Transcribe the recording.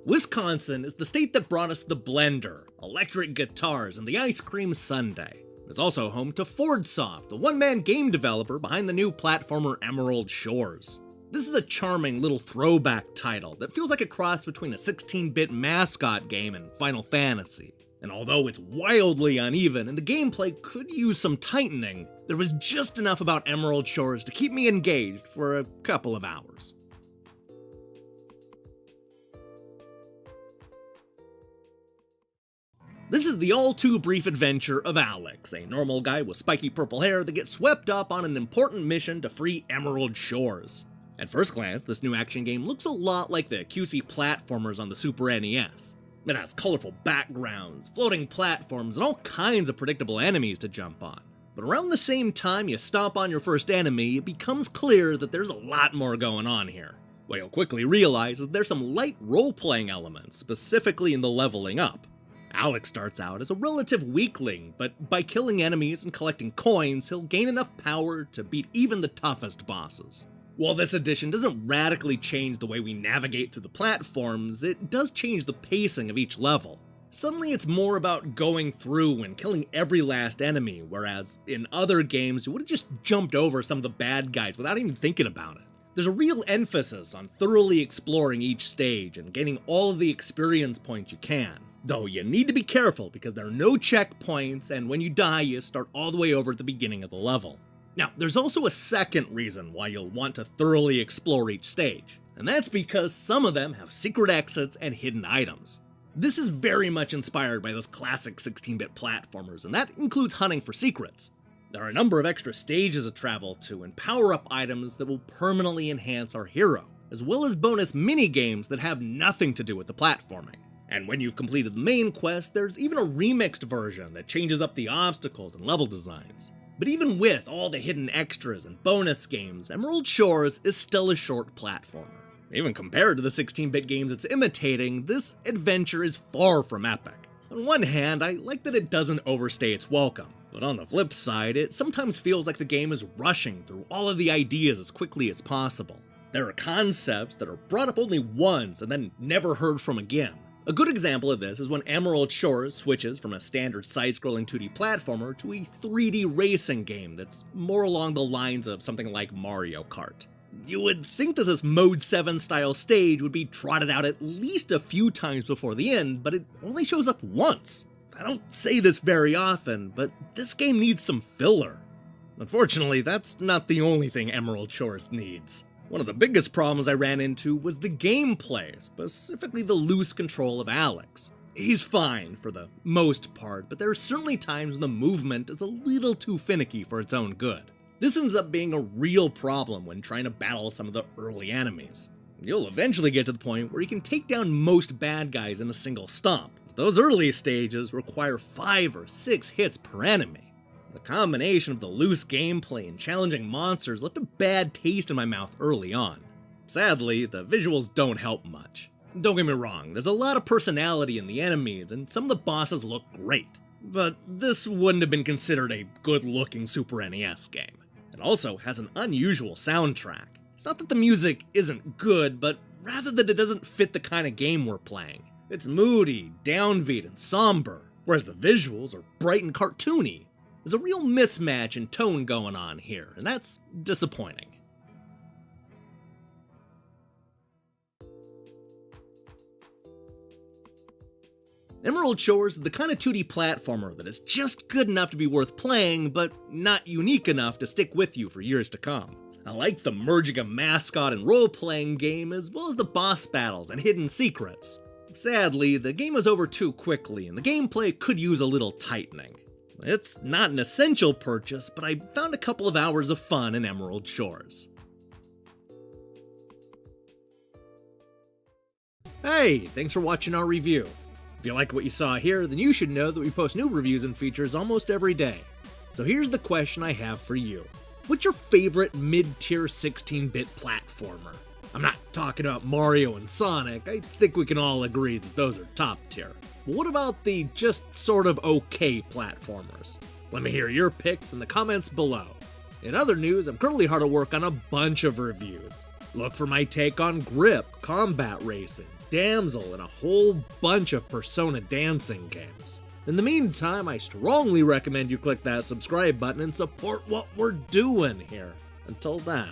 Wisconsin is the state that brought us the blender, electric guitars, and the ice cream sundae. It's also home to Fordesoft, the one-man game developer behind the new platformer Emerald Shores. This is a charming little throwback title that feels like a cross between a 16-bit mascot game and Final Fantasy. And although it's wildly uneven and the gameplay could use some tightening, there was just enough about Emerald Shores to keep me engaged for a couple of hours. This is the all-too-brief adventure of Alex, a normal guy with spiky purple hair that gets swept up on an important mission to free Emerald Shores. At first glance, this new action game looks a lot like the QC platformers on the Super NES. It has colorful backgrounds, floating platforms, and all kinds of predictable enemies to jump on. But around the same time you stomp on your first enemy, it becomes clear that there's a lot more going on here. What you'll quickly realize is that there's some light role-playing elements, specifically in the leveling up. Alex starts out as a relative weakling, but by killing enemies and collecting coins, he'll gain enough power to beat even the toughest bosses. While this addition doesn't radically change the way we navigate through the platforms, it does change the pacing of each level. Suddenly it's more about going through and killing every last enemy, whereas in other games you would have just jumped over some of the bad guys without even thinking about it. There's a real emphasis on thoroughly exploring each stage and gaining all of the experience points you can. Though you need to be careful because there are no checkpoints, and when you die you start all the way over at the beginning of the level. Now, there's also a second reason why you'll want to thoroughly explore each stage, and that's because some of them have secret exits and hidden items. This is very much inspired by those classic 16-bit platformers, and that includes hunting for secrets. There are a number of extra stages to travel to and power-up items that will permanently enhance our hero, as well as bonus mini-games that have nothing to do with the platforming. And when you've completed the main quest, there's even a remixed version that changes up the obstacles and level designs. But even with all the hidden extras and bonus games, Emerald Shores is still a short platformer. Even compared to the 16-bit games it's imitating, this adventure is far from epic. On one hand, I like that it doesn't overstay its welcome, but on the flip side, it sometimes feels like the game is rushing through all of the ideas as quickly as possible. There are concepts that are brought up only once and then never heard from again. A good example of this is when Emerald Shores switches from a standard side-scrolling 2D platformer to a 3D racing game that's more along the lines of something like Mario Kart. You would think that this Mode 7 style stage would be trotted out at least a few times before the end, but it only shows up once. I don't say this very often, but this game needs some filler. Unfortunately, that's not the only thing Emerald Shores needs. One of the biggest problems I ran into was the gameplay, specifically the loose control of Alex. He's fine for the most part, but there are certainly times when the movement is a little too finicky for its own good. This ends up being a real problem when trying to battle some of the early enemies. You'll eventually get to the point where you can take down most bad guys in a single stomp, but those early stages require 5 or 6 hits per enemy. The combination of the loose gameplay and challenging monsters left a bad taste in my mouth early on. Sadly, the visuals don't help much. Don't get me wrong, there's a lot of personality in the enemies, and some of the bosses look great. But this wouldn't have been considered a good-looking Super NES game. It also has an unusual soundtrack. It's not that the music isn't good, but rather that it doesn't fit the kind of game we're playing. It's moody, downbeat, and somber, whereas the visuals are bright and cartoony. There's a real mismatch in tone going on here, and that's disappointing. Emerald Shores is the kind of 2D platformer that is just good enough to be worth playing, but not unique enough to stick with you for years to come. I like the merging of mascot and role-playing game, as well as the boss battles and hidden secrets. Sadly, the game is over too quickly, and the gameplay could use a little tightening. It's not an essential purchase, but I found a couple of hours of fun in Emerald Shores. Hey, thanks for watching our review. If you like what you saw here, then you should know that we post new reviews and features almost every day. So here's the question I have for you. What's your favorite mid-tier 16-bit platformer? I'm not talking about Mario and Sonic, I think we can all agree that those are top tier. But what about the just sort of okay platformers? Let me hear your picks in the comments below. In other news, I'm currently hard at work on a bunch of reviews. Look for my take on grip, combat racing, damsel, and a whole bunch of Persona dancing games. In the meantime, I strongly recommend you click that subscribe button and support what we're doing here. Until then.